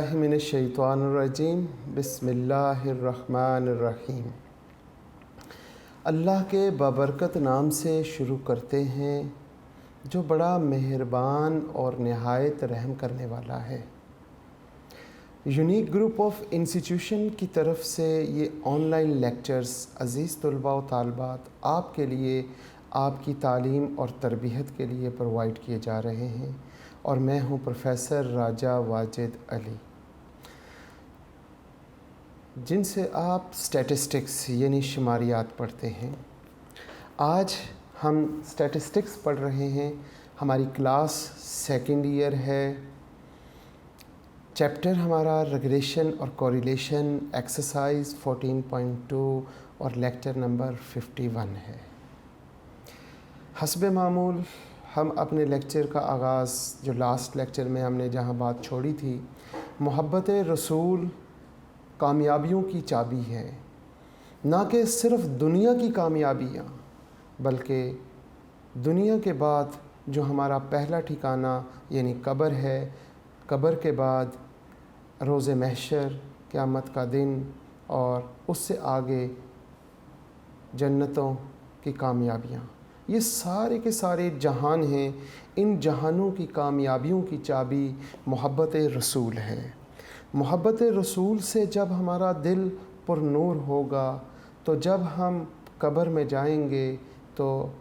बिस्मिल्लाहि मिनश्शैतानिर्रजीम बिस्मिल्लाहिर्रहमानिर्रहीम। अल्लाह के बाबरकत नाम से शुरू करते हैं जो बड़ा मेहरबान और नहायत रहम करने वाला है। यूनिक ग्रुप ऑफ इंस्टीट्यूशन की तरफ से ये ऑनलाइन लेक्चर्स अज़ीज़ तलबा व तालबात आपके लिए आपकी तालीम और तरबियत के लिए प्रोवाइड किए जा रहे हैं और मैं हूँ प्रोफेसर राजा वाजिद अली, जिनसे आप स्टैटिस्टिक्स यानी शुमारियात पढ़ते हैं। आज हम स्टैटिस्टिक्स पढ़ रहे हैं। हमारी क्लास सेकंड ईयर है। चैप्टर हमारा रेग्रेशन और कोरिलेशन एक्सरसाइज 14.2 और लेक्चर नंबर 51 है। हस्ब मामूल हम अपने लेक्चर का आगाज़ जो लास्ट लेक्चर में हमने जहाँ बात छोड़ी थी, मोहब्बत रसूल कामयाबियों की चाबी है, ना कि सिर्फ़ दुनिया की कामयाबियाँ बल्कि दुनिया के बाद जो हमारा पहला ठिकाना यानी कब्र है, कब्र के बाद रोज़ महशर क़यामत का दिन और उससे आगे जन्नतों की कामयाबियाँ, ये सारे के सारे जहान हैं। इन जहानों की कामयाबियों की चाबी मोहब्बत रसूल है। मोहब्बत रसूल से जब हमारा दिल पुरनूर होगा तो जब हम कब्र में जाएंगे तो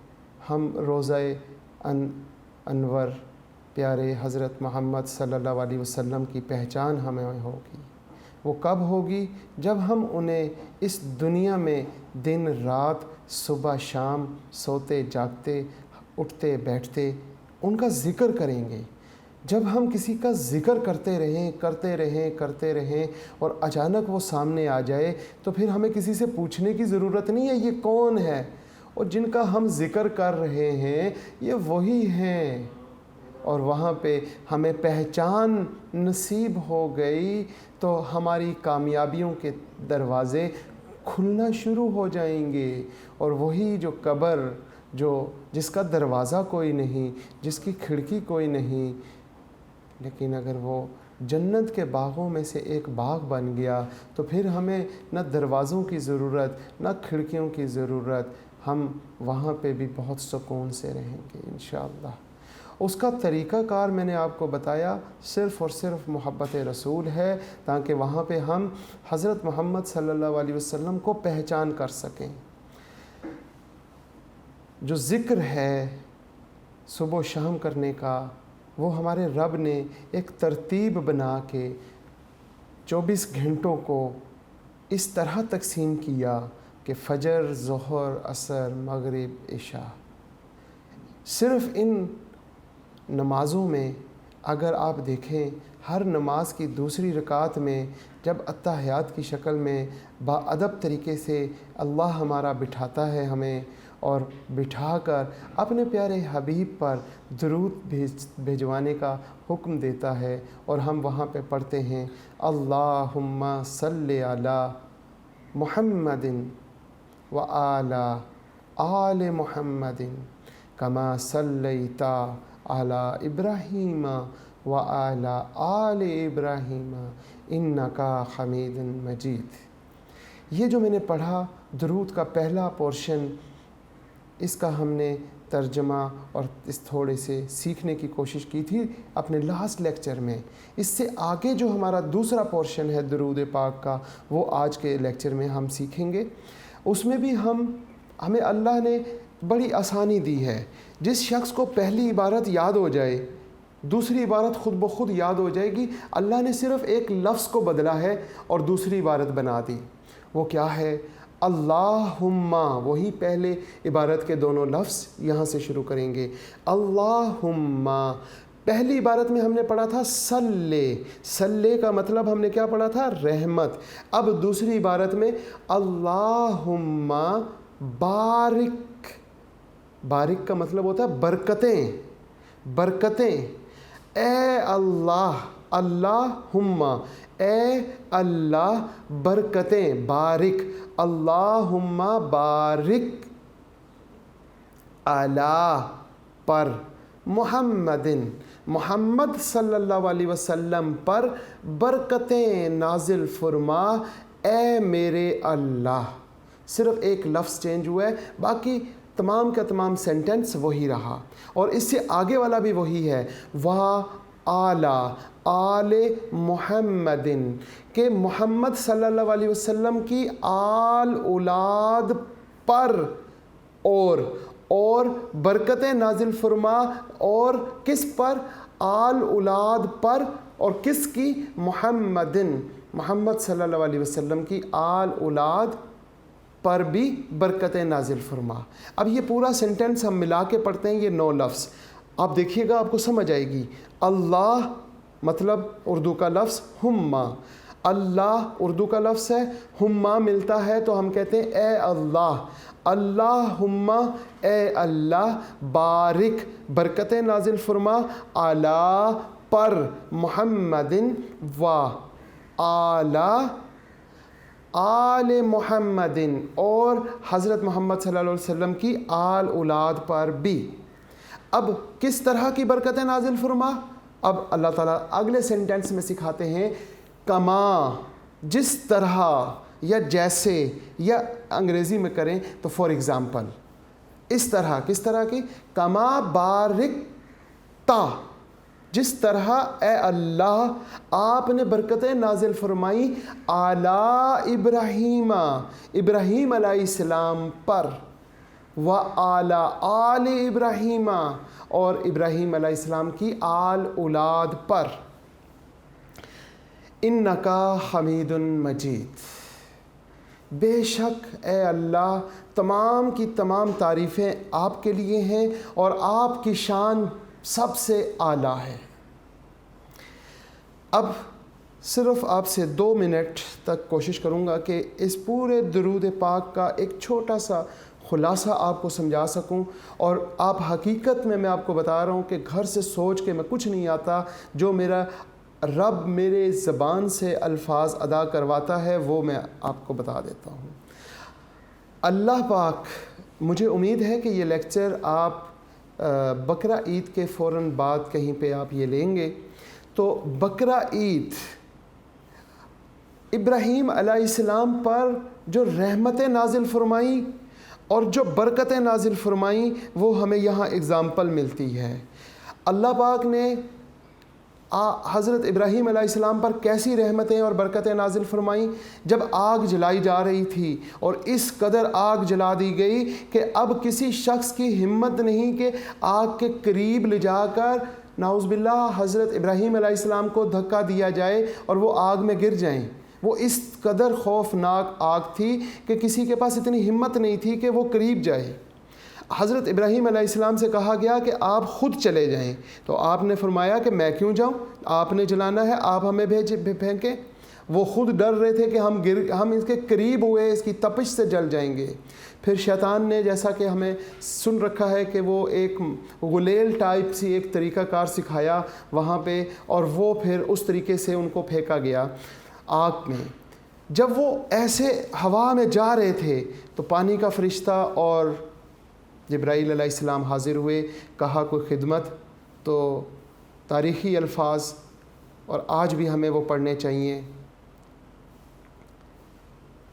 हम रोज़े अनवर प्यारे हज़रत मोहम्मद सल्लल्लाहु अलैहि वसल्लम की पहचान हमें होगी। वो कब होगी? जब हम उन्हें इस दुनिया में दिन रात सुबह शाम सोते जागते उठते बैठते उनका ज़िक्र करेंगे। जब हम किसी का ज़िक्र करते रहें और अचानक वो सामने आ जाए तो फिर हमें किसी से पूछने की ज़रूरत नहीं है ये कौन है, और जिनका हम ज़िक्र कर रहे हैं ये वही हैं। और वहाँ पे हमें पहचान नसीब हो गई तो हमारी कामयाबियों के दरवाज़े खुलना शुरू हो जाएंगे। और वही जो कब्र जिसका दरवाज़ा कोई नहीं, जिसकी खिड़की कोई नहीं, लेकिन अगर वो जन्नत के बागों में से एक बाग बन गया तो फिर हमें न दरवाज़ों की ज़रूरत न खिड़कियों की ज़रूरत, हम वहाँ पे भी बहुत सुकून से रहेंगे इंशाअल्लाह। उसका तरीक़ाकार मैंने आपको बताया, सिर्फ़ और सिर्फ मोहब्बत रसूल है, ताकि वहाँ पे हम हज़रत मोहम्मद सल्लल्लाहु अलैहि वसल्लम को पहचान कर सकें। जो ज़िक्र है सुबह शाम करने का, वो हमारे रब ने एक तरतीब बना के 24 घंटों को इस तरह तकसीम किया कि फ़जर, ज़ोहर, असर, मगरिब, इशा। सिर्फ़ इन नमाज़ों में अगर आप देखें, हर नमाज की दूसरी रकात में जब अत्तहियात की शक्ल में बाअदब तरीके से अल्लाह हमारा बिठाता है हमें, और बिठाकर अपने प्यारे हबीब पर दुरूद भेजवाने का हुक्म देता है, और हम वहाँ पे पढ़ते हैं अल्लाहुम्मा सल्ली अला मुहम्मदिन व आला आले मुहम्मदिन कमा सल्लैता अला इब्राहीम व आला आले इब्राहीम इन्नका हमीदुन मजीद। ये जो मैंने पढ़ा दुरूद का पहला पोर्शन, इसका हमने तर्जमा और इस थोड़े से सीखने की कोशिश की थी अपने लास्ट लेक्चर में। इससे आगे जो हमारा दूसरा पोर्शन है दुरूद पाक का, वो आज के लेक्चर में हम सीखेंगे। उसमें भी हमें अल्लाह ने बड़ी आसानी दी है। जिस शख्स को पहली इबारत याद हो जाए दूसरी इबारत खुद ब खुद याद हो जाएगी। अल्लाह ने सिर्फ़ एक लफ्ज़ को बदला है और दूसरी इबारत बना दी। वो क्या है? अल्लाहुम्मा। वही पहले इबारत के दोनों लफ्ज़ यहाँ से शुरू करेंगे। अल्लाहुम्मा। पहली इबारत में हमने पढ़ा था सल्ले का मतलब हमने क्या पढ़ा था? रहमत। अब दूसरी इबारत में अल्लाहुम्मा बारिक का मतलब होता है बरकतें। ए अल्लाह, अल्लाहुम्मा, ए अल्लाह बरकतें, बारिक, अल्लाहुम्मा बारिक अला पर, मुहम्मदिन, मोहम्मद सल्लल्लाहु अलैहि वसल्लम पर बरकतें नाजिल फरमा, ए मेरे अल्लाह। सिर्फ एक लफ्ज़ चेंज हुआ है, बाकी तमाम का तमाम सेंटेंस वही रहा। और इससे आगे वाला भी वही है, वाह आला आले मुहम्मदिन, के मोहम्मद सल्लल्लाहु अलैहि वसल्लम की आल औलाद पर और बरकतें नाजिल फरमा, और किस पर? आल औलाद पर, और किसकी? मुहम्मदिन, मोहम्मद सल्लल्लाहु अलैहि वसल्लम की आल औलाद पर भी बरकतें नाजिल फरमा। अब ये पूरा सेंटेंस हम मिला के पढ़ते हैं, ये 9 लफ्ज़ आप देखिएगा, आपको समझ आएगी। अल्लाह मतलब उर्दू का लफ्ज़ हुम्मा, अल्लाह उर्दू का लफ्ज़ है, हुम्मा मिलता है तो हम कहते हैं ए अल्लाह, अल्लाहुम्मा ए अल्लाह, बारिक बरकतें नाजिल फरमा, अला पर मुहम्मदिन व आला आल मुहम्मदिन, और हज़रत मोहम्मद सल्लल्लाहु अलैहि वसल्लम की आल औलाद पर भी। अब किस तरह की बरकतें नाजिल फरमा? अब अल्लाह ताला अगले सेंटेंस में सिखाते हैं, कमा जिस तरह या जैसे, या अंग्रेज़ी में करें तो फॉर एग्ज़ाम्पल इस तरह, किस तरह की? कमा बारिक ता, जिस तरह ए अल्लाह आपने बरकतें नाजिल फरमाई आला इब्राहीमा, इब्राहीम अलैहिस्सलाम पर, व आला आल इब्राहीमा, और इब्राहीम अलैहिस्सलाम की आल औलाद पर। इन्नका हमीदुन मजीद, बेशक ए अल्लाह तमाम की तमाम तारीफ़ें आपके लिए हैं और आपकी शान सबसे आला है। अब सिर्फ़ आपसे 2 मिनट तक कोशिश करूँगा कि इस पूरे दुरूद पाक का एक छोटा सा ख़ुलासा आपको समझा सकूं, और आप हकीकत में, मैं आपको बता रहा हूं कि घर से सोच के मैं कुछ नहीं आता, जो मेरा रब मेरे ज़बान से अल्फाज अदा करवाता है वो मैं आपको बता देता हूँ। अल्लाह पाक, मुझे उम्मीद है कि ये लेक्चर आप बकरा ईद के फ़ौरन बाद कहीं पे आप ये लेंगे, तो बकरा ईद इब्राहीम अलैहिस्सलाम पर जो रहमतें नाजिल फरमाई और जो बरकतें नाजिल फरमाई, वो हमें यहाँ एग्ज़ाम्पल मिलती है। अल्लाह पाक ने हज़रत इब्राहीम अलैहिस्सलाम पर कैसी रहमतें और बरकतें नाजिल फरमाई। जब आग जलाई जा रही थी और इस कदर आग जला दी गई कि अब किसी शख्स की हिम्मत नहीं कि आग के करीब ले जाकर नाउज़ुबिल्लाह हज़रत इब्राहीम अलैहिस्सलाम को धक्का दिया जाए और वो आग में गिर जाएं। वो इस कदर खौफनाक आग थी कि किसी के पास इतनी हिम्मत नहीं थी कि वो करीब जाए। हज़रत इब्राहीम अलैहिस्सलाम से कहा गया कि आप ख़ुद चले जाएं, तो आपने फरमाया कि मैं क्यों जाऊं, आपने जलाना है, आप हमें फेंकें। वो ख़ुद डर रहे थे कि हम इसके करीब हुए इसकी तपिश से जल जाएंगे। फिर शैतान ने, जैसा कि हमें सुन रखा है कि वो एक गुलेल टाइप सी एक तरीक़ाकार सिखाया वहाँ पे, और वो फिर उस तरीके से उनको फेंका गया आग में। जब वो ऐसे हवा में जा रहे थे तो पानी का फ़रिश्ता और जिब्राईल अलैहिस्सलाम हाज़िर हुए, कहा कोई खिदमत, तो तारीख़ी अल्फाज और आज भी हमें वो पढ़ने चाहिए,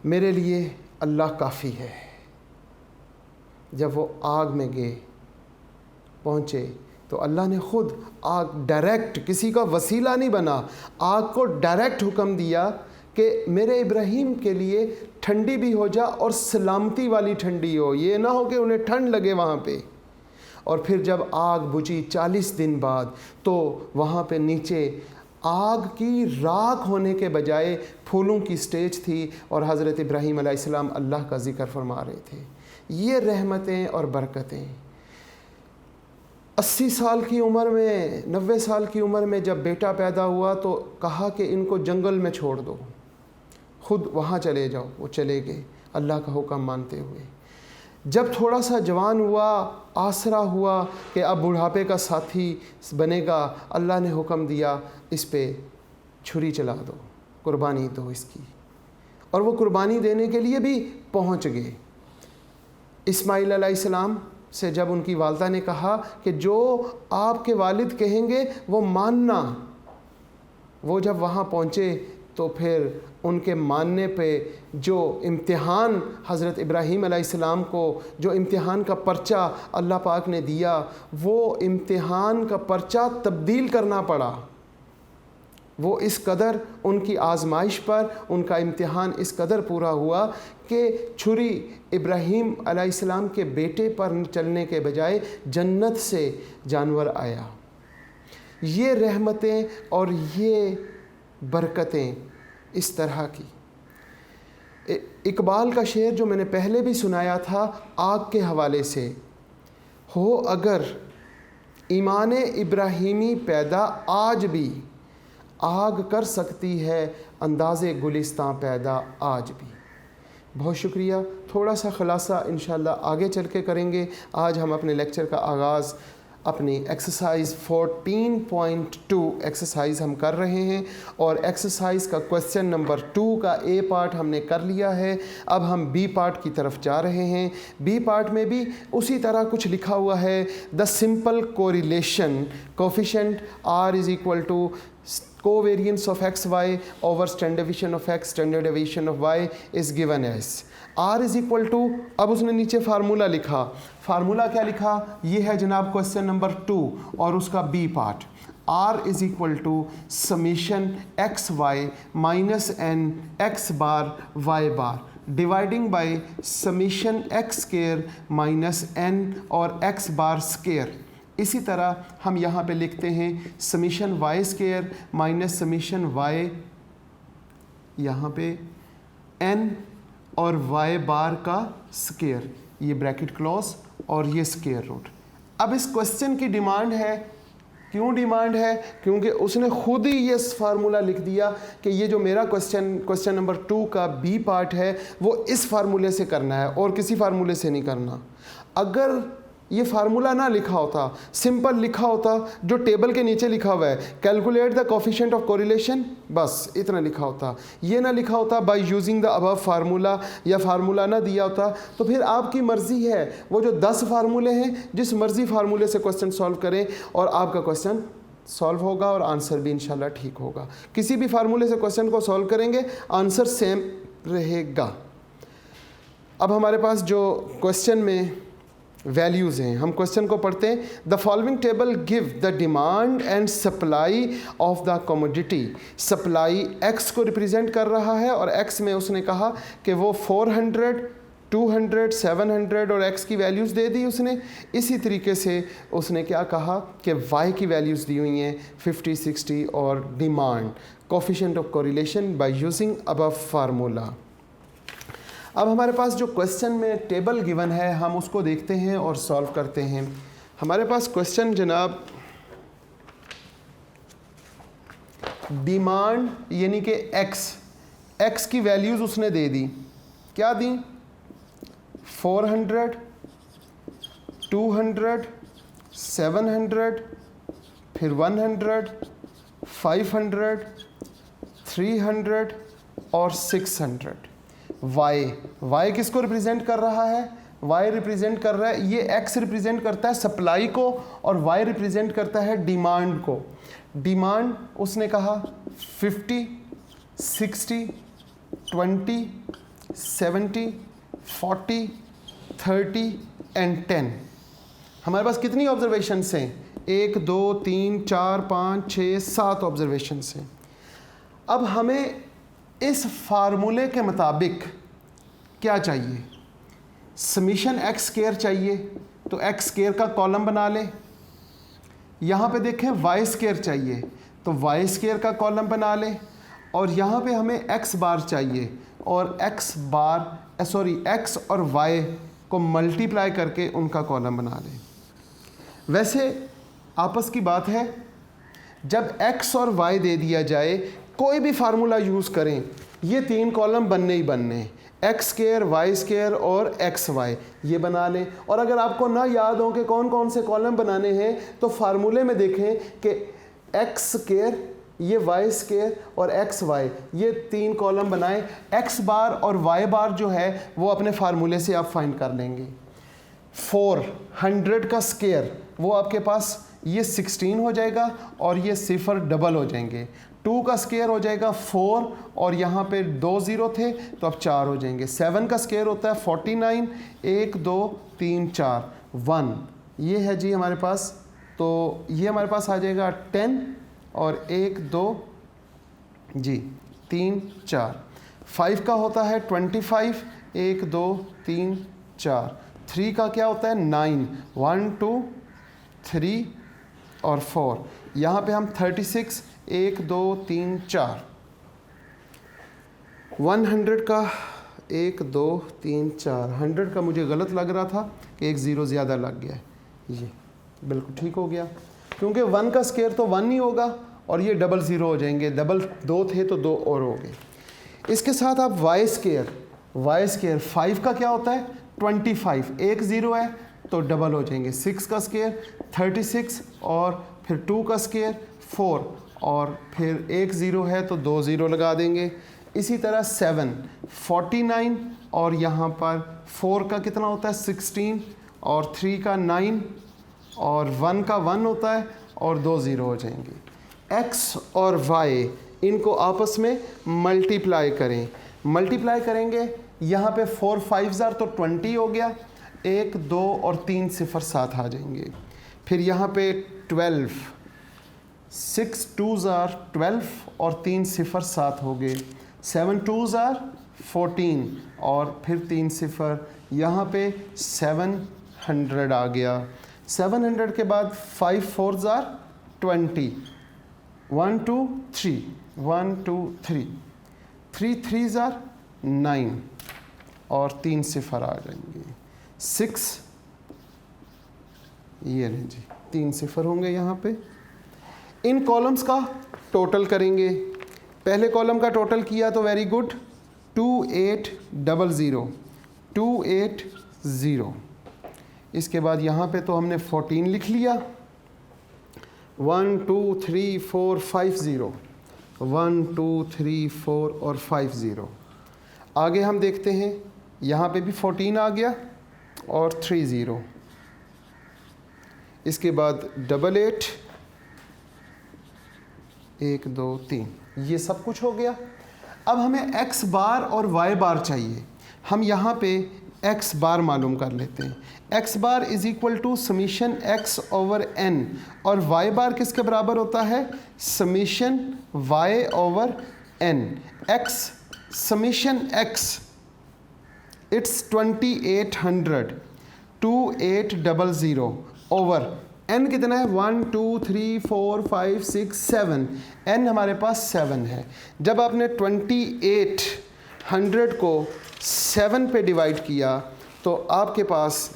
मेरे लिए अल्लाह काफ़ी है। जब वो आग में गए पहुँचे तो अल्लाह ने ख़ुद आग डायरेक्ट, किसी का वसीला नहीं बना, आग को डायरेक्ट हुक्म दिया कि मेरे इब्राहीम के लिए ठंडी भी हो जा और सलामती वाली ठंडी हो, ये ना हो कि उन्हें ठंड लगे वहाँ पे। और फिर जब आग बुझी 40 दिन बाद, तो वहाँ पे नीचे आग की राख होने के बजाय फूलों की स्टेज थी और हज़रत इब्राहीम अलैहिस्सलाम अल्लाह का ज़िक्र फरमा रहे थे। ये रहमतें और बरकतें 80 साल की उम्र में, 90 साल की उम्र में जब बेटा पैदा हुआ तो कहा कि इनको जंगल में छोड़ दो, खुद वहाँ चले जाओ। वो चले गए अल्लाह का हुक्म मानते हुए। जब थोड़ा सा जवान हुआ, आसरा हुआ कि अब बुढ़ापे का साथी बनेगा, अल्लाह ने हुक्म दिया इस पे छुरी चला दो, कुर्बानी दो इसकी। और वो कुर्बानी देने के लिए भी पहुँच गए। इस्माईल अलैहिस्सलाम से जब उनकी वालदा ने कहा कि जो आपके वालिद कहेंगे वो मानना, वो जब वहाँ पहुँचे तो फिर उनके मानने पे जो इम्तिहान हज़रत इब्राहीम अलैहिस्सलाम को, जो इम्तिहान का पर्चा अल्लाह पाक ने दिया, वो इम्तिहान का पर्चा तब्दील करना पड़ा। वो इस कदर उनकी आजमाइश पर उनका इम्तिहान इस कदर पूरा हुआ कि छुरी इब्राहीम अलैहिस्सलाम के बेटे पर चलने के बजाय जन्नत से जानवर आया। ये रहमतें और ये बरकतें इस तरह की। इकबाल का शेर जो मैंने पहले भी सुनाया था आग के हवाले से, हो अगर ईमान इब्राहीमी पैदा आज भी, आग कर सकती है अंदाज़े गुलिस्तां पैदा आज भी। बहुत शुक्रिया। थोड़ा सा ख़ुलासा इंशाअल्लाह आगे चल के करेंगे। आज हम अपने लेक्चर का आगाज़ अपनी एक्सरसाइज 14.2 एक्सरसाइज हम कर रहे हैं और एक्सरसाइज का क्वेश्चन नंबर 2 का ए पार्ट हमने कर लिया है। अब हम बी पार्ट की तरफ जा रहे हैं। बी पार्ट में भी उसी तरह कुछ लिखा हुआ है, the simple correlation coefficient r is equal to covariance of x y over standard deviation of x standard deviation of y is given as r is equal to, अब उसने नीचे फार्मूला लिखा। फार्मूला क्या लिखा? ये है जनाब क्वेश्चन नंबर 2 और उसका B part. r is equal to summation x y minus n x bar y bar dividing by summation x square minus n और एक्स बार स्केयर। इसी तरह हम यहाँ पे लिखते हैं summation y square minus summation y, यहाँ पे एन और वाई बार का स्केयर, ये ब्रैकेट क्लोज और ये स्केयर रूट। अब इस क्वेश्चन की डिमांड है, क्यों डिमांड है? क्योंकि उसने खुद ही ये फार्मूला लिख दिया कि ये जो मेरा क्वेश्चन नंबर 2 का बी पार्ट है वो इस फार्मूले से करना है और किसी फार्मूले से नहीं करना। अगर ये फार्मूला ना लिखा होता, सिंपल लिखा होता जो टेबल के नीचे लिखा हुआ है, calculate the coefficient of correlation, बस इतना लिखा होता। ये ना लिखा होता by using the above formula, या फार्मूला ना दिया होता तो फिर आपकी मर्ज़ी है, वो जो 10 फार्मूले हैं जिस मर्ज़ी फार्मूले से क्वेश्चन सॉल्व करें और आपका क्वेश्चन सॉल्व होगा और आंसर भी इंशाल्लाह ठीक होगा। किसी भी फार्मूले से क्वेश्चन को सॉल्व करेंगे आंसर सेम रहेगा। अब हमारे पास जो क्वेश्चन में वैल्यूज़ हैं, हम क्वेश्चन को पढ़ते हैं। The following table give the demand and supply of the commodity. Supply x को रिप्रेजेंट कर रहा है और एक्स में उसने कहा कि वो 400, 200, 700 और एक्स की वैल्यूज़ दे दी उसने। इसी तरीके से उसने क्या कहा कि वाई की वैल्यूज़ दी हुई हैं 50, 60 और demand coefficient of correlation by using above formula. अब हमारे पास जो क्वेश्चन में टेबल गिवन है हम उसको देखते हैं और सॉल्व करते हैं। हमारे पास क्वेश्चन जनाब डिमांड यानी कि एक्स की वैल्यूज़ उसने दे दी। क्या दी? 400, 200, 700, फिर 100, 500, 300 और 600। वाई किसको रिप्रेजेंट कर रहा है? वाई रिप्रेजेंट कर रहा है, ये एक्स रिप्रेजेंट करता है सप्लाई को और वाई रिप्रेजेंट करता है डिमांड को। डिमांड उसने कहा 50, 60, 20, 70, 40, 30 एंड 10। हमारे पास कितनी ऑब्जर्वेशंस हैं? 1, 2, 3, 4, 5, 6, 7 ऑब्जर्वेशंस हैं। अब हमें इस फार्मूले के मुताबिक क्या चाहिए? समीशन एक्स स्केयर चाहिए तो एक्स स्केयर का कॉलम बना लें। यहाँ पे देखें वाई स्केयर चाहिए तो वाई स्केयर का कॉलम बना लें और यहाँ पे हमें एक्स बार चाहिए और एक्स और वाई को मल्टीप्लाई करके उनका कॉलम बना लें। वैसे आपस की बात है, जब एक्स और वाई दे दिया जाए कोई भी फार्मूला यूज़ करें ये 3 कॉलम बनने ही बनने, एक्स स्केयर, वाई स्केयर और एक्स वाई, ये बना लें। और अगर आपको ना याद हो कि कौन कौन से कॉलम बनाने हैं तो फार्मूले में देखें कि एक्स स्केयर, ये वाई स्केयर और एक्स वाई, ये 3 कॉलम बनाएं। एक्स बार और वाई बार जो है वो अपने फार्मूले से आप फाइंड कर लेंगे। 4 100 का स्केयर वो आपके पास ये 16 हो जाएगा और ये सिफर डबल हो जाएंगे। 2 का स्केयर हो जाएगा 4 और यहाँ पे 2 ज़ीरो थे तो अब 4 हो जाएंगे। 7 का स्केयर होता है 49, 1 2 3 4 1, ये है जी हमारे पास। तो ये हमारे पास आ जाएगा 10 और 1 2 जी 3 4। 5 का होता है 25, 1 2 3 4। 3 का क्या होता है 9, 1 2 3 और 4। यहाँ पे हम 36, 1 2 3 4। 100 का 1 2 3 4। 100 का मुझे गलत लग रहा था कि 1 ज़ीरो ज़्यादा लग गया है, ये बिल्कुल ठीक हो गया क्योंकि 1 का स्केयर तो 1 ही होगा और ये डबल ज़ीरो हो जाएंगे। डबल 2 थे तो 2 और हो गए। इसके साथ आप वाई स्केयर 5 का क्या होता है 25, 1 ज़ीरो है तो डबल हो जाएंगे। 6 का स्केयर 36 और फिर 2 का स्केयर 4 और फिर 1 ज़ीरो है तो 2 ज़ीरो लगा देंगे। इसी तरह 7 49 और यहाँ पर 4 का कितना होता है 16 और 3 का 9 और 1 का 1 होता है और 2 ज़ीरो हो जाएंगे। x और y इनको आपस में मल्टीप्लाई करें। मल्टीप्लाई करेंगे यहाँ पे 4 5 तो 20 हो गया, 1 2 और 3 सिफर साथ आ जाएंगे। फिर यहाँ पे 12, 6 2 12 और 3 सिफर साथ हो गए। 7 2 14 और फिर 3 सिफर, यहाँ पे 700 आ गया। 700 के बाद 5 4 20, 1 2 3 1 2 3 3 3 9 और 3 सिफर आ जाएंगे 6, ये नहीं जी 3 सिफर होंगे यहाँ पे। इन कॉलम्स का टोटल करेंगे। पहले कॉलम का टोटल किया तो वेरी गुड 2800 280। इसके बाद यहाँ पे तो हमने 14 लिख लिया। 1 2 3 4 5 0, 1 2 3 4 और 5 0। आगे हम देखते हैं यहाँ पे भी 14 आ गया और 3 0। इसके बाद 88 1 2 3, ये सब कुछ हो गया। अब हमें x बार और y बार चाहिए। हम यहाँ पे x बार मालूम कर लेते हैं। x bar is equal to summation x over n और y बार किसके बराबर होता है summation y over n। x summation x it's 2800 2800 over n कितना है 1 2 3 4 5 6 7। n हमारे पास 7 है। जब आपने 2800 को 7 पे डिवाइड किया तो आपके पास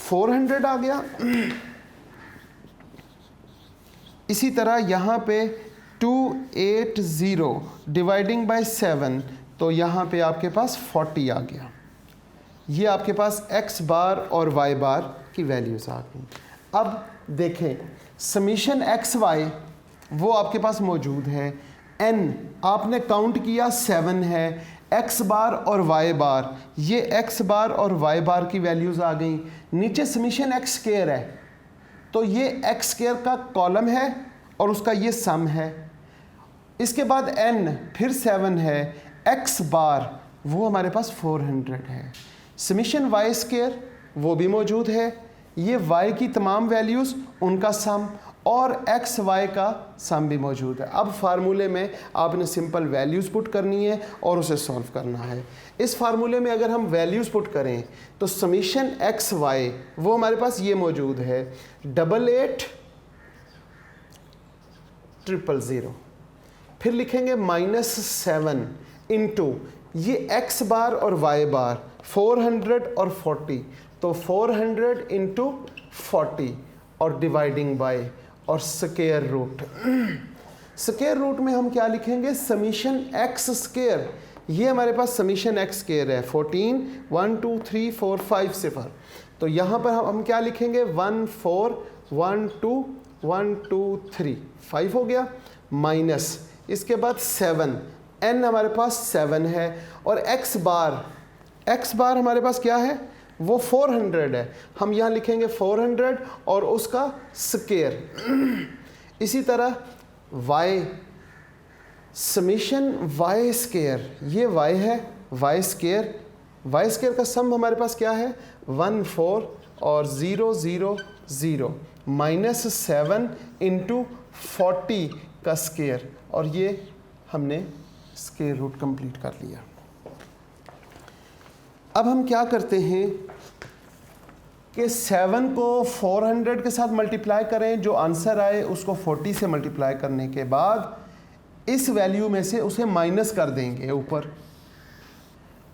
400 आ गया। इसी तरह यहाँ पे 280 डिवाइडिंग बाय 7 तो यहाँ पे आपके पास 40 आ गया। ये आपके पास x बार और y बार की वैल्यूज आ गई। अब देखें समीशन एक्स वाई वो आपके पास मौजूद है। n आपने काउंट किया 7 है। x बार और y बार, ये x बार और y बार की वैल्यूज आ गई। नीचे समीशन x स्क्वायर है तो ये x स्क्वायर का कॉलम है और उसका ये सम है। इसके बाद n फिर 7 है। x बार वो हमारे पास 400 है। समीशन y स्क्वायर वो भी मौजूद है। ये y की तमाम वैल्यूज़ उनका सम और x y का सम भी मौजूद है। अब फार्मूले में आपने सिंपल वैल्यूज़ पुट करनी है और उसे सॉल्व करना है। इस फार्मूले में अगर हम वैल्यूज़ पुट करें तो समीशन x y वो हमारे पास ये मौजूद है 88,000। फिर लिखेंगे -7 इंटू ये x बार और y बार 400 और 40 तो 400 इंटू 40 और डिवाइडिंग बाय और स्क्वायर रूट। स्क्वायर रूट में हम क्या लिखेंगे समीशन x स्क्वायर। ये हमारे पास समीशन x स्क्वायर है 14 1 2 3 4 5 सिफर। तो यहाँ पर हम क्या लिखेंगे 1 4 1 2 1 2 3 5 हो गया माइनस इसके बाद 7 n हमारे पास 7 है और x बार हमारे पास क्या है वो 400 है, हम यहाँ लिखेंगे 400 और उसका स्केयर। इसी तरह y समीशन y स्केयर, ये y है, y स्केयर का सम हमारे पास क्या है 1 4 और 0 0 0 माइनस 7 इंटू 40 का स्केयर, और ये हमने स्केयर रूट कंप्लीट कर लिया। अब हम क्या करते हैं कि 7 को 400 के साथ मल्टीप्लाई करें, जो आंसर आए उसको 40 से मल्टीप्लाई करने के बाद इस वैल्यू में से उसे माइनस कर देंगे।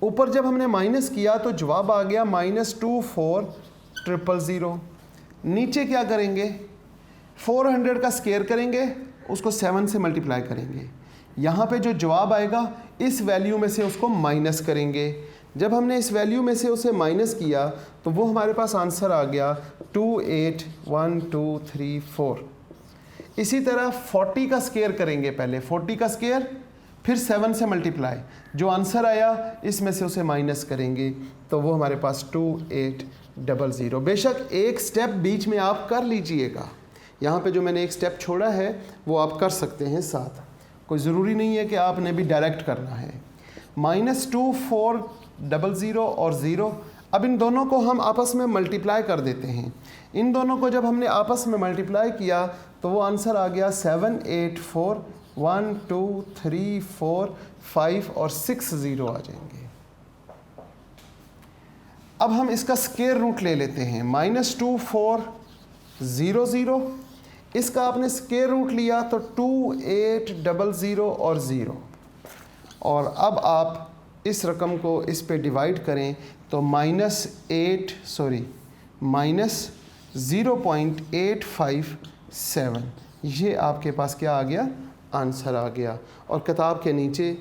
ऊपर जब हमने माइनस किया तो जवाब आ गया -24,000। नीचे क्या करेंगे, 400 का स्केयर करेंगे, उसको 7 से मल्टीप्लाई करेंगे, यहाँ पे जो जवाब आएगा इस वैल्यू में से उसको माइनस करेंगे। जब हमने इस वैल्यू में से उसे माइनस किया तो वो हमारे पास आंसर आ गया 281234। इसी तरह 40 का स्केयर करेंगे, पहले 40 का स्केयर फिर 7 से मल्टीप्लाई, जो आंसर आया इसमें से उसे माइनस करेंगे तो वो हमारे पास 2800। बेशक एक स्टेप बीच में आप कर लीजिएगा, यहाँ पे जो मैंने एक स्टेप छोड़ा है वो आप कर सकते हैं साथ, कोई ज़रूरी नहीं है कि आपने भी डायरेक्ट करना है। -2400 और 0, अब इन दोनों को हम आपस में मल्टीप्लाई कर देते हैं। इन दोनों को जब हमने आपस में मल्टीप्लाई किया तो वो आंसर आ गया 7 8 4 1 2 3 4 5 और 6 0 आ जाएंगे। अब हम इसका स्क्वायर रूट ले लेते हैं, -2400, इसका आपने स्क्वायर रूट लिया तो 2800 और 0, और अब आप इस रकम को इस पे डिवाइड करें तो -0.857, ये आपके पास क्या आ गया, आंसर आ गया। और किताब के नीचे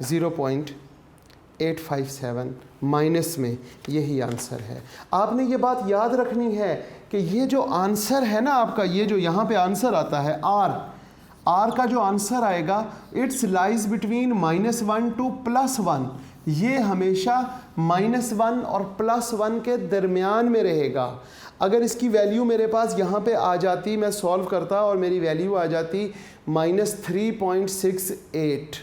0.857 माइनस में यही आंसर है। आपने ये बात याद रखनी है कि ये जो आंसर है ना आपका, ये जो यहाँ पे आंसर आता है आर का जो आंसर आएगा, इट्स लाइज बिटवीन -1 टू +1, ये हमेशा -1 और +1 के दरमियान में रहेगा। अगर इसकी वैल्यू मेरे पास यहाँ पे आ जाती, मैं सॉल्व करता और मेरी वैल्यू आ जाती -3.68,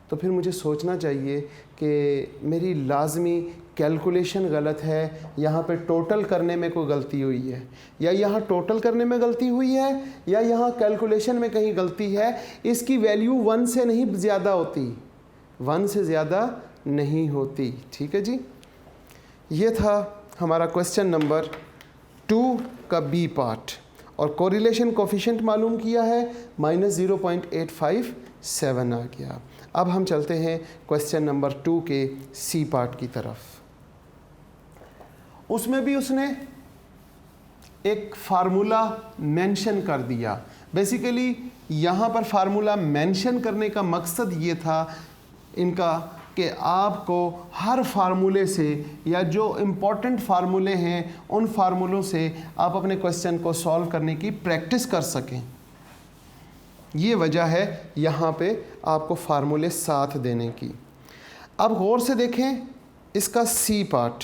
तो फिर मुझे सोचना चाहिए कि मेरी लाजमी कैलकुलेशन गलत है, यहाँ पे टोटल करने में कोई गलती हुई है, या यहाँ टोटल करने में गलती हुई है, या यहाँ कैलकुलेशन में कहीं गलती है। इसकी वैल्यू 1 से नहीं ज़्यादा होती, 1 से ज़्यादा नहीं होती। ठीक है जी, ये था हमारा क्वेश्चन नंबर 2 का बी पार्ट, और कोरिलेशन कोफिशिएंट मालूम किया है, -0.857 आ गया। अब हम चलते हैं क्वेश्चन नंबर 2 के सी पार्ट की तरफ। उसमें भी उसने एक फार्मूला मेंशन कर दिया। बेसिकली यहाँ पर फार्मूला मेंशन करने का मकसद ये था इनका कि आपको हर फार्मूले से, या जो इम्पोर्टेंट फार्मूले हैं उन फार्मूलों से आप अपने क्वेश्चन को सॉल्व करने की प्रैक्टिस कर सकें। ये वजह है यहाँ पे आपको फार्मूले साथ देने की। अब गौर से देखें इसका सी पार्ट,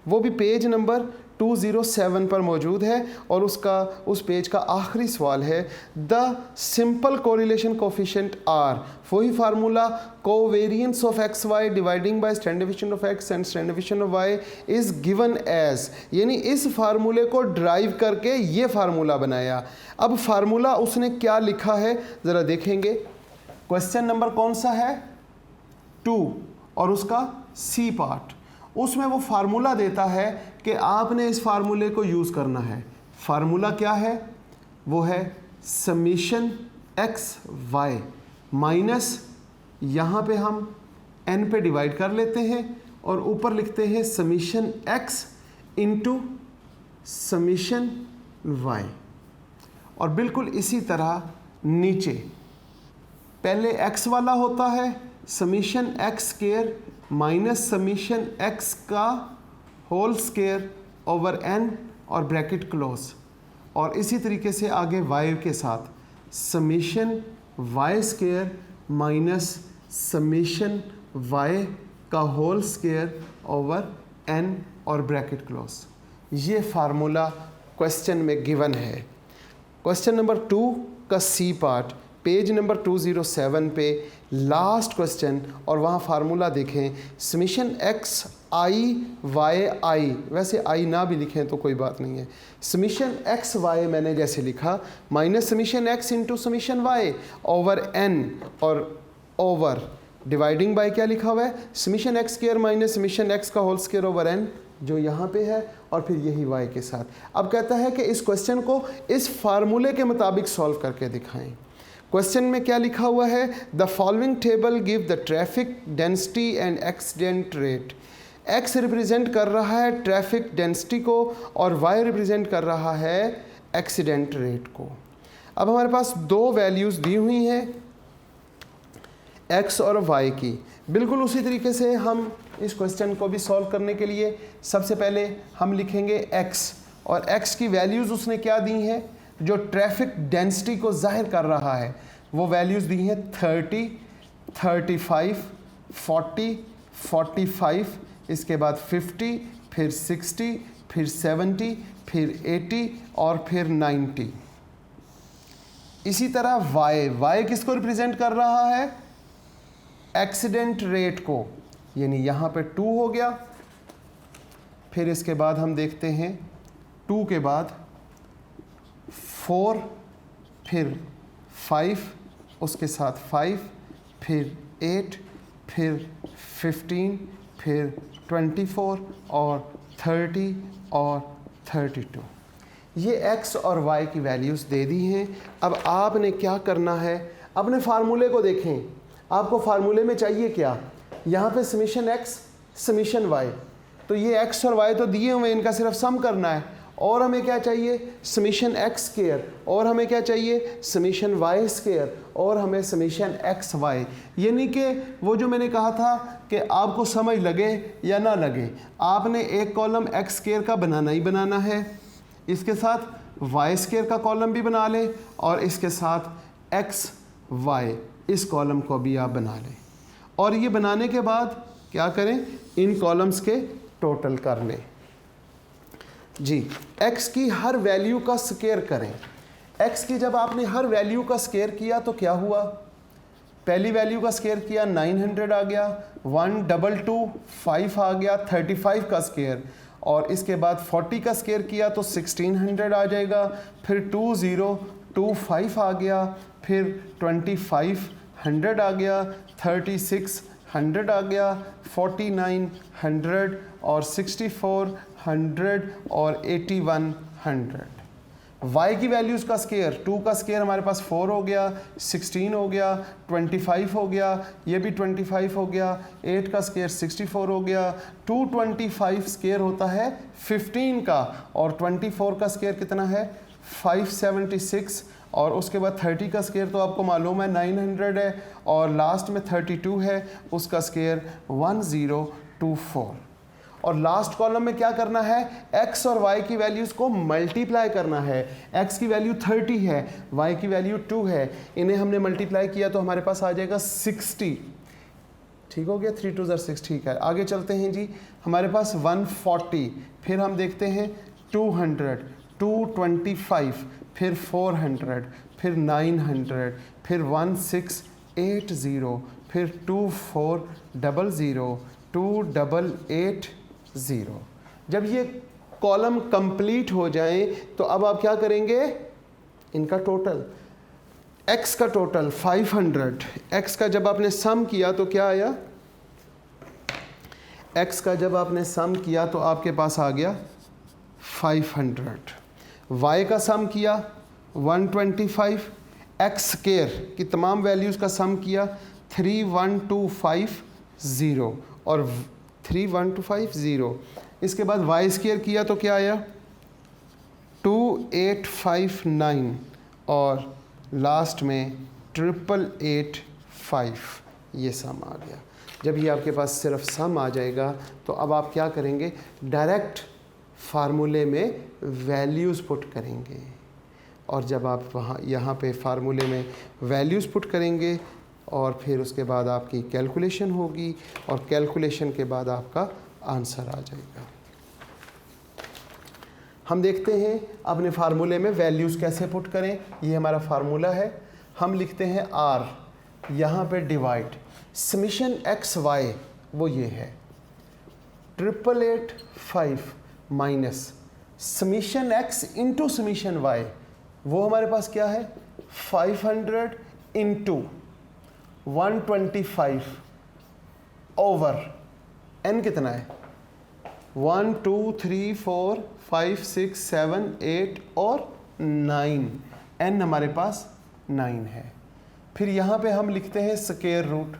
वो भी पेज नंबर 207 पर मौजूद है, और उस पेज का आखिरी सवाल है, the simple correlation coefficient r, वही formula covariance of x y dividing by standard deviation of x and standard deviation of y is given as, यानी इस फार्मूले को ड्राइव करके ये फार्मूला बनाया। अब फार्मूला उसने क्या लिखा है ज़रा देखेंगे। क्वेश्चन नंबर कौन सा है 2, और उसका सी पार्ट, उसमें वो फार्मूला देता है कि आपने इस फार्मूले को यूज़ करना है। फार्मूला क्या है, वो है समीशन एक्स वाई माइनस, यहाँ पे हम n पे डिवाइड कर लेते हैं और ऊपर लिखते हैं summation x into summation y, और बिल्कुल इसी तरह नीचे पहले x वाला होता है summation x square minus summation x का होल स्क्वायर ओवर n और ब्रैकेट क्लोज, और इसी तरीके से आगे y के साथ summation y square minus summation y का होल स्क्वायर ओवर n और ब्रैकेट क्लोज। ये फार्मूला क्वेश्चन में गिवन है। क्वेश्चन नंबर 2 का सी पार्ट पेज नंबर 207 पे लास्ट क्वेश्चन, और वहाँ फार्मूला देखें समीशन एक्स आई वाई आई, वैसे आई ना भी लिखें तो कोई बात नहीं है। समीशन एक्स वाई मैंने जैसे लिखा minus summation x into summation y over n, और ओवर डिवाइडिंग बाय क्या लिखा हुआ है summation x square minus summation x का होल स्क्वायर ओवर एन, जो यहाँ पे है, और फिर यही y के साथ। अब कहता है कि इस क्वेश्चन को इस फार्मूले के मुताबिक सॉल्व करके दिखाएं। क्वेश्चन में क्या लिखा हुआ है, the following table give the traffic density and accident rate. x represent कर रहा है ट्रैफिक डेंसिटी को और y रिप्रेजेंट कर रहा है एक्सीडेंट रेट को। अब हमारे पास दो वैल्यूज़ दी हुई हैं x और y की। बिल्कुल उसी तरीके से हम इस क्वेश्चन को भी सॉल्व करने के लिए सबसे पहले हम लिखेंगे x, और x की वैल्यूज़ उसने क्या दी हैं जो ट्रैफिक डेंसिटी को जाहिर कर रहा है, वो वैल्यूज़ दी हैं 30, 35, 40, 45, इसके बाद 50, फिर 60, फिर 70, फिर 80 और फिर 90। इसी तरह y किसको रिप्रेजेंट कर रहा है एक्सीडेंट रेट को, यानी यहाँ पे 2 हो गया, फिर इसके बाद हम देखते हैं 2 के बाद 4, फिर 5, उसके साथ 5, फिर 8, फिर 15, फिर 24 और 30 और 32। ये x और y की वैल्यूज़ दे दी हैं। अब आपने क्या करना है, अपने फार्मूले को देखें। आपको फार्मूले में चाहिए क्या, यहाँ पे समीशन x समीशन y, तो ये x और y तो दिए हुए, इनका सिर्फ सम करना है। और हमें क्या चाहिए समीशन x स्क्वायर, और हमें क्या चाहिए समीशन y स्क्वायर, और हमें समीशन x y। यानी कि वो जो मैंने कहा था कि आपको समझ लगे या ना लगे, आपने एक कॉलम x स्क्वायर का बनाना ही बनाना है, इसके साथ y स्क्वायर का कॉलम भी बना लें, और इसके साथ x y इस कॉलम को भी आप बना लें। और ये बनाने के बाद क्या करें, इन कॉलम्स के टोटल कर लें। जी, x की हर वैल्यू का स्क्वायर करें। x की जब आपने हर वैल्यू का स्क्वायर किया तो क्या हुआ, पहली वैल्यू का स्क्वायर किया 900 आ गया, 12225 आ गया 35 का स्क्वायर, और इसके बाद 40 का स्क्वायर किया तो 1600 आ जाएगा, फिर 2025 आ गया, फिर 2500 आ गया, 3600 आ गया, 4900 और 6400 और 8100। y की वैल्यूज़ का स्क्वायर, 2 का स्क्वायर हमारे पास 4 हो गया, 16 हो गया, 25 हो गया, ये भी 25 हो गया, 8 का स्क्वायर 64 हो गया, 225 स्क्वायर होता है 15 का, और 24 का स्क्वायर कितना है 576, और उसके बाद 30 का स्क्वायर तो आपको मालूम है 900 है, और लास्ट में 32 है, उसका स्क्वायर 1024। और लास्ट कॉलम में क्या करना है, x और y की वैल्यूज़ को मल्टीप्लाई करना है। x की वैल्यू 30 है, y की वैल्यू 2 है, इन्हें हमने मल्टीप्लाई किया तो हमारे पास आ जाएगा 60। ठीक हो गया, 3 2 6, ठीक है। आगे चलते हैं जी, हमारे पास 140, फिर हम देखते हैं 200, 225, फिर 400, फिर 900, फिर 1680, फिर 2400, 2880। जब ये कॉलम कंप्लीट हो जाए तो अब आप क्या करेंगे, इनका टोटल, x का टोटल 500, x का जब आपने सम किया तो क्या आया, x का जब आपने सम किया तो आपके पास आ गया 500, y का सम किया 125, x स्क्वायर की तमाम वैल्यूज़ का सम किया 31250 और 31250, इसके बाद y स्क्वायर किया तो क्या आया 2859, और लास्ट में 8885, ये सम आ गया। जब ये आपके पास सिर्फ सम आ जाएगा तो अब आप क्या करेंगे, डायरेक्ट फार्मूले में वैल्यूज़ पुट करेंगे, और जब आप वहाँ यहाँ पे फार्मूले में वैल्यूज़ पुट करेंगे और फिर उसके बाद आपकी कैलकुलेशन होगी, और कैलकुलेशन के बाद आपका आंसर आ जाएगा। हम देखते हैं अपने फार्मूले में वैल्यूज़ कैसे पुट करें। ये हमारा फार्मूला है, हम लिखते हैं आर, यहाँ पे डिवाइड समीशन एक्स वाई, वो ये है 888.5 minus summation x into summation y, वो हमारे पास क्या है 500 इंटू 125 ओवर n कितना है 1 2 3 4 5 6 7 8 और 9, n हमारे पास 9 है। फिर यहाँ पे हम लिखते हैं square root,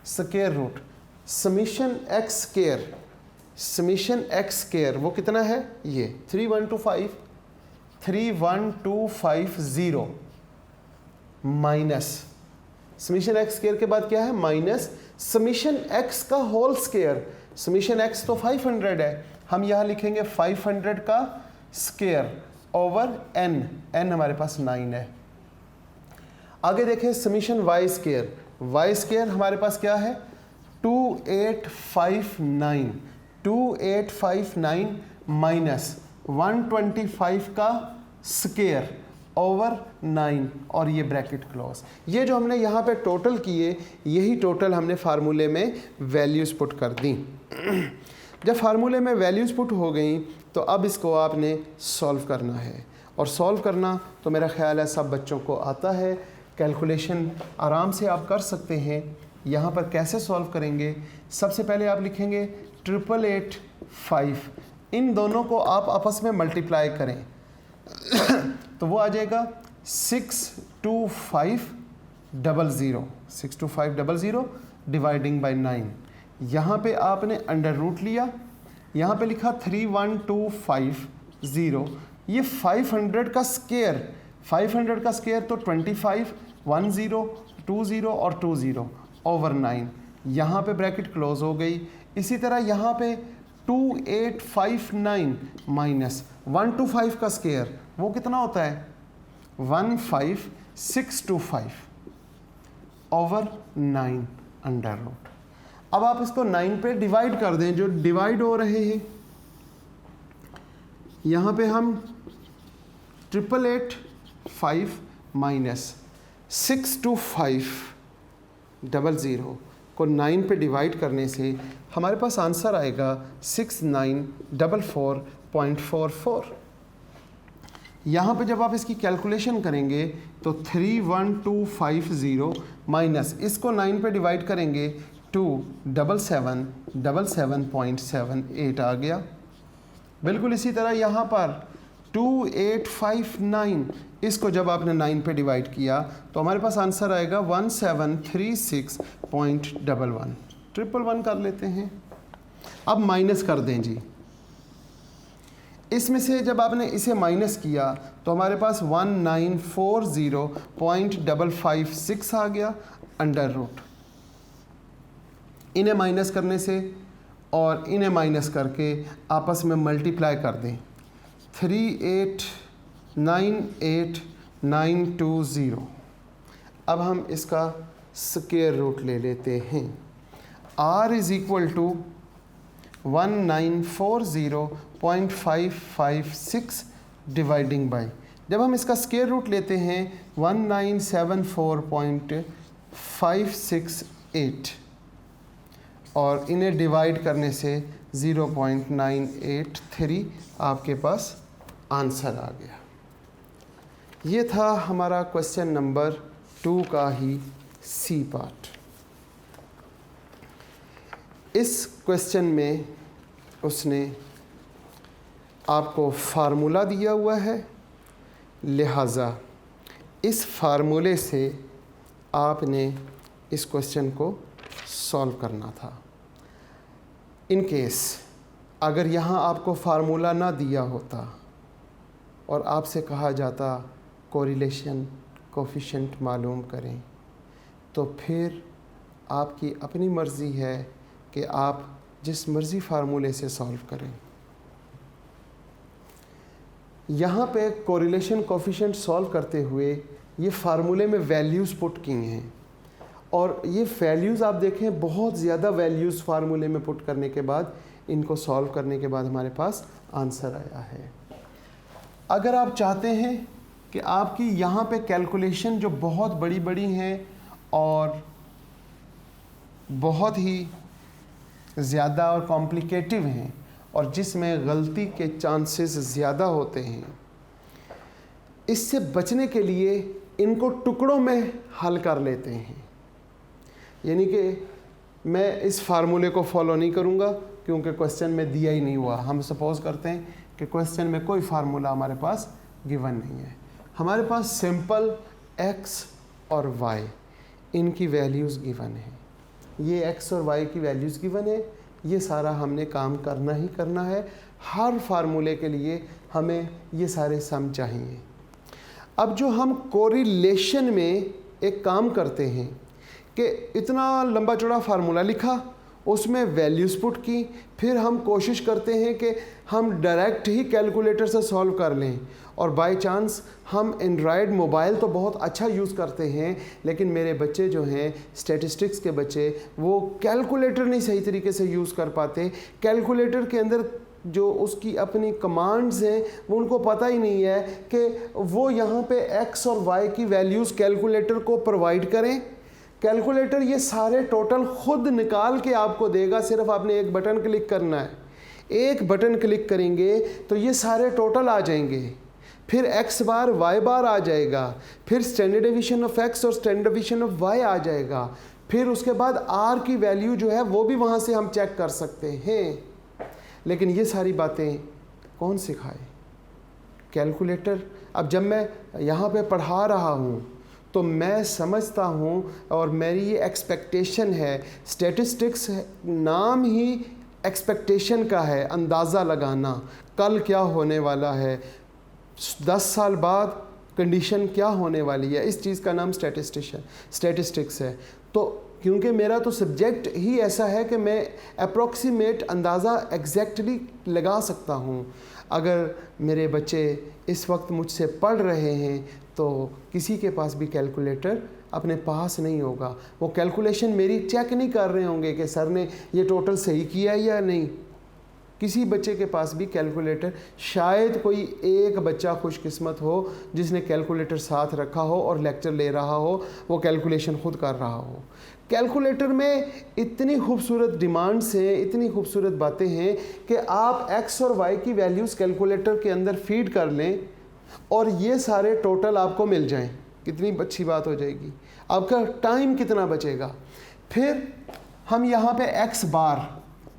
square root summation x square, summation x square वो कितना है ये 31250 माइनस समीशन एक्स स्क्वायर के बाद क्या है माइनस समीशन एक्स का होल स्क्वायर। समीशन एक्स तो 500 है, हम यहाँ लिखेंगे 500 का स्क्वायर ओवर n, n हमारे पास 9 है। आगे देखें summation y square, y square हमारे पास क्या है 2859 माइनस 125 का स्क्वायर ओवर 9 और ये ब्रैकेट क्लोज। ये जो हमने यहाँ पे टोटल किए, यही टोटल हमने फार्मूले में वैल्यूज़ पुट कर दी। जब फार्मूले में वैल्यूज़ पुट हो गई तो अब इसको आपने सॉल्व करना है, और सॉल्व करना तो मेरा ख्याल है सब बच्चों को आता है, कैलकुलेशन आराम से आप कर सकते हैं। यहाँ पर कैसे सॉल्व करेंगे, सबसे पहले आप लिखेंगे 888.5, इन दोनों को आप आपस में मल्टीप्लाई करें तो वो आ जाएगा 62500 डिवाइडिंग बाय 9। यहाँ पे आपने अंडर रूट लिया, यहाँ पे लिखा 31250, ये 500 का स्क्वायर, 500 का स्क्वायर तो 25 10 20 और 20 ओवर 9, यहाँ पे ब्रैकेट क्लोज हो गई। इसी तरह यहाँ पे 2859 माइनस 125 का स्क्वायर वो कितना होता है 15625 ओवर 9 अंडर रूट। अब आप इसको 9 पे डिवाइड कर दें, जो डिवाइड हो रहे हैं यहाँ पे हम 888.5 माइनस 62500 को 9 पे डिवाइड करने से हमारे पास आंसर आएगा 6944.44। यहाँ पे जब आप इसकी कैलकुलेशन करेंगे तो 31250 माइनस इसको 9 पे डिवाइड करेंगे 27777.78 आ गया। बिल्कुल इसी तरह यहाँ पर 2859, इसको जब आपने 9 पे डिवाइड किया तो हमारे पास आंसर आएगा 1736.11। 111 कर लेते हैं। अब माइनस कर दें जी, इसमें से जब आपने इसे माइनस किया तो हमारे पास 1940.556 आ गया अंडर रूट। इन्हें माइनस करने से और इन्हें माइनस करके आपस में मल्टीप्लाई कर दें 3898920। अब हम इसका स्क्वायर रूट ले लेते हैं। r is equal to 1940.556 dividing by, जब हम इसका स्क्वायर रूट लेते हैं 1974.568 और इन्हें डिवाइड करने से 0.983 आपके पास आंसर आ गया। ये था हमारा क्वेश्चन नंबर 2 का ही सी पार्ट। इस क्वेश्चन में उसने आपको फार्मूला दिया हुआ है, लिहाजा इस फार्मूले से आपने इस क्वेश्चन को सॉल्व करना था। इन केस अगर यहाँ आपको फार्मूला ना दिया होता और आपसे कहा जाता कोरिलेशन कोफिशिएंट मालूम करें, तो फिर आपकी अपनी मर्ज़ी है कि आप जिस मर्ज़ी फार्मूले से सॉल्व करें। यहाँ पे कोरिलेशन कोफिशिएंट सॉल्व करते हुए ये फार्मूले में वैल्यूज़ पुट की हैं और ये वैल्यूज़ आप देखें, बहुत ज़्यादा वैल्यूज़ फार्मूले में पुट करने के बाद, इनको सॉल्व करने के बाद हमारे पास आंसर आया है। अगर आप चाहते हैं कि आपकी यहाँ पे कैलकुलेशन जो बहुत बड़ी बड़ी हैं और बहुत ही ज़्यादा और कॉम्प्लिकेटिव हैं और जिसमें गलती के चांसेस ज़्यादा होते हैं, इससे बचने के लिए इनको टुकड़ों में हल कर लेते हैं। यानी कि मैं इस फार्मूले को फॉलो नहीं करूँगा क्योंकि क्वेश्चन में दिया ही नहीं हुआ। हम सपोज़ करते हैं कि क्वेश्चन में कोई फार्मूला हमारे पास गिवन नहीं है, हमारे पास सिंपल x और y इनकी वैल्यूज़ गिवन है, ये x और y की वैल्यूज़ गिवन है। ये सारा हमने काम करना ही करना है। हर फार्मूले के लिए हमें ये सारे सम चाहिए। अब जो हम कोरिलेशन में एक काम करते हैं कि इतना लंबा चौड़ा फार्मूला लिखा, उसमें वैल्यूज़ पुट की, फिर हम कोशिश करते हैं कि हम डायरेक्ट ही कैलकुलेटर से सॉल्व कर लें। और बाय चांस हम एंड्रॉयड मोबाइल तो बहुत अच्छा यूज़ करते हैं, लेकिन मेरे बच्चे जो हैं स्टैटिस्टिक्स के बच्चे, वो कैलकुलेटर नहीं सही तरीके से यूज़ कर पाते। कैलकुलेटर के अंदर जो उसकी अपनी कमांड्स हैं वो उनको पता ही नहीं है कि वो यहाँ पे x और y की वैल्यूज़ कैलकुलेटर को प्रोवाइड करें। कैलकुलेटर ये सारे टोटल खुद निकाल के आपको देगा, सिर्फ आपने एक बटन क्लिक करना है। एक बटन क्लिक करेंगे तो ये सारे टोटल आ जाएंगे, फिर x बार y बार आ जाएगा, फिर स्टैंडर्ड डेविएशन ऑफ x और स्टैंडर्ड डेविएशन ऑफ y आ जाएगा, फिर उसके बाद r की वैल्यू जो है वो भी वहाँ से हम चेक कर सकते हैं। लेकिन ये सारी बातें कौन सिखाए? कैलकुलेटर। अब जब मैं यहाँ पे पढ़ा रहा हूँ तो मैं समझता हूँ और मेरी ये एक्सपेक्टेशन है, स्टैटिस्टिक्स नाम ही एक्सपेक्टेशन का है, अंदाज़ा लगाना कल क्या होने वाला है, 10 साल बाद कंडीशन क्या होने वाली है, इस चीज़ का नाम स्टैटिस्टिक्स है। तो क्योंकि मेरा तो सब्जेक्ट ही ऐसा है कि मैं अप्रॉक्सीमेट अंदाज़ा एग्जैक्टली लगा सकता हूँ। अगर मेरे बच्चे इस वक्त मुझसे पढ़ रहे हैं तो किसी के पास भी कैलकुलेटर अपने पास नहीं होगा। वो कैलकुलेशन मेरी चेक नहीं कर रहे होंगे कि सर ने ये टोटल सही किया या नहीं। किसी बच्चे के पास भी कैलकुलेटर, शायद कोई एक बच्चा खुशकिस्मत हो जिसने कैलकुलेटर साथ रखा हो और लेक्चर ले रहा हो, वो कैलकुलेशन खुद कर रहा हो। कैलकुलेटर में इतनी खूबसूरत डिमांड्स हैं, इतनी खूबसूरत बातें हैं कि आप x और y की वैल्यूज़ कैलकुलेटर के अंदर फीड कर लें और ये सारे टोटल आपको मिल जाएं। कितनी अच्छी बात हो जाएगी, आपका टाइम कितना बचेगा। फिर हम यहाँ पे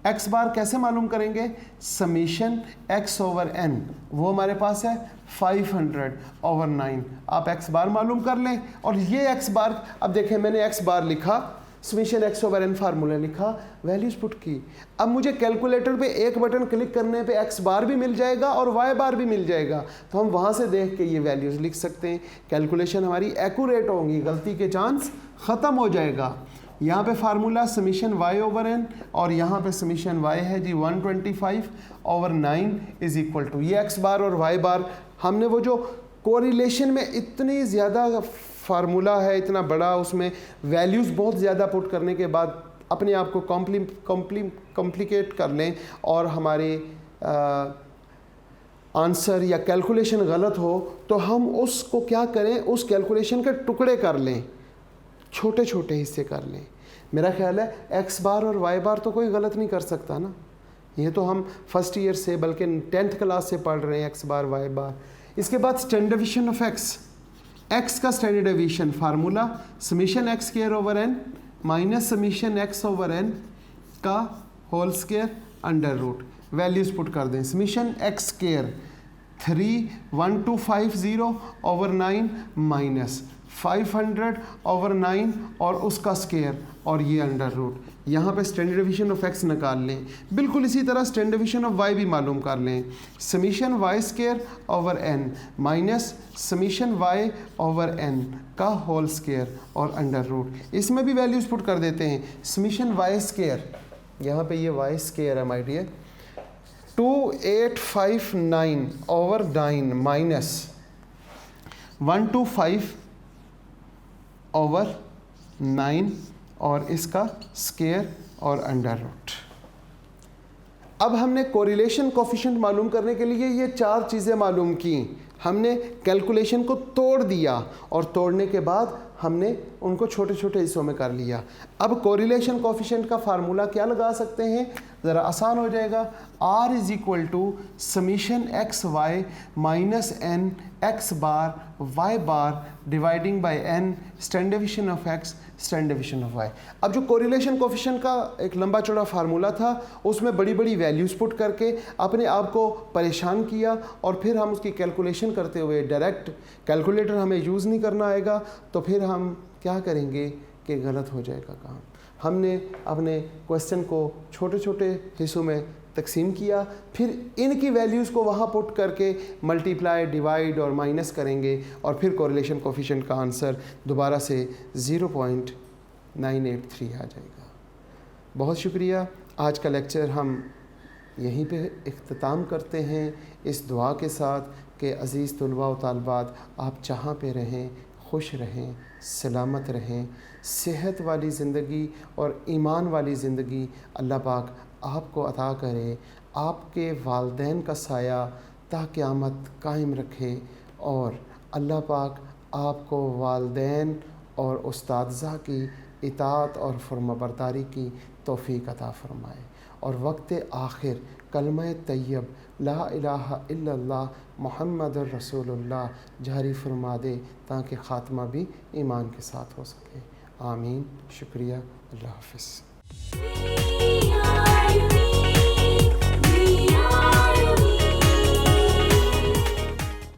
x बार कैसे मालूम करेंगे? समीशन x ओवर n, वो हमारे पास है 500/9। आप x बार मालूम कर लें और ये x बार, अब देखें मैंने x बार लिखा, summation x over n formula लिखा, वैल्यूज पुट की। अब मुझे कैलकुलेटर पे एक बटन क्लिक करने पे x बार भी मिल जाएगा और y बार भी मिल जाएगा, तो हम वहाँ से देख के ये वैल्यूज़ लिख सकते हैं। कैलकुलेशन हमारी एक्यूरेट होंगी, गलती के चांस ख़त्म हो जाएगा। यहाँ पे formula summation y over n और यहाँ पे समीशन y है जी 125/9 इज इक्वल टू ये x बार और y बार। हमने वो जो कोरिलेशन में इतनी ज़्यादा फार्मूला है, इतना बड़ा, उसमें वैल्यूज़ बहुत ज़्यादा पुट करने के बाद अपने आप को कॉम्प्लिकेट कर लें और हमारे आंसर या कैलकुलेशन गलत हो तो हम उसको क्या करें, उस कैलकुलेशन के टुकड़े कर लें, छोटे छोटे हिस्से कर लें। मेरा ख्याल है x बार और y बार तो कोई गलत नहीं कर सकता ना। ये तो हम फर्स्ट ईयर से बल्कि 10th क्लास से पढ़ रहे हैं x बार y बार। इसके बाद स्टैंडर्ड डेविएशन ऑफ x का standard deviation formula summation x square over n minus summation x over n का whole square under root. Values put कर दें। समीशन x स्क्वायर 31250/9 माइनस 500/9 और उसका स्क्वायर और ये अंडर रूट। यहाँ पे स्टैंडर्ड डेविएशन ऑफ x निकाल लें। बिल्कुल इसी तरह स्टैंडर्ड डेविएशन ऑफ y भी मालूम कर लें। Summation y square over n minus summation y over n का होल स्क्वायर और अंडर रूट। इसमें भी वैल्यूज़ पुट कर देते हैं। समीशन y स्क्वायर, यहाँ पे ये y स्क्वायर है माय डियर, 2859/9 माइनस 125/9 9 और इसका स्क्वायर और अंडर रूट। अब हमने कोरिलेशन कोफिशिएंट मालूम करने के लिए ये 4 चीज़ें मालूम की। हमने कैलकुलेशन को तोड़ दिया और तोड़ने के बाद हमने उनको छोटे छोटे हिस्सों में कर लिया। अब कोरिलेशन कोफिशिएंट का फार्मूला क्या लगा सकते हैं, ज़रा आसान हो जाएगा। R is equal to summation x y minus n x bar y bar dividing by n standard deviation of x standard deviation of y. अब जो कोरिलेशन कोफिशिएंट का एक लंबा चौड़ा फार्मूला था उसमें बड़ी बड़ी वैल्यूज़ पुट करके अपने आप को परेशान किया और फिर हम उसकी कैलकुलेशन करते हुए डायरेक्ट कैलकुलेटर हमें यूज़ नहीं करना आएगा तो फिर हम क्या करेंगे कि गलत हो जाएगा काम। हमने अपने क्वेश्चन को छोटे छोटे हिस्सों में तकसीम किया, फिर इनकी वैल्यूज़ को वहाँ पुट करके मल्टीप्लाई डिवाइड और माइनस करेंगे और फिर कोरिलेशन कोफिशिएंट का आंसर दोबारा से 0.983 आ जाएगा। बहुत शुक्रिया। आज का लेक्चर हम यहीं पे इख्तिताम करते हैं इस दुआ के साथ कि अज़ीज़ तुलबा व तालबात आप जहाँ पे रहें खुश रहें, सलामत रहें, सेहत वाली ज़िंदगी और ईमान वाली ज़िंदगी अल्लाह पाक आपको अता करे, आपके वालदैन का साया ता क़यामत कायम रखे और अल्लाह पाक आपको वालदैन और उस्तादज़ा की इताअत और फरमाबरदारी की तौफ़ीक अता फ़रमाए और वक्त आखिर कलमा तैयब ला इलाहा इल्लल्लाह मुहम्मदुर रसूलुल्लाह जारी फरमा दे ताकि ख़ात्मा भी ईमान के साथ हो सके। आमीन। शुक्रिया। अल्लाह हाफ़िज़।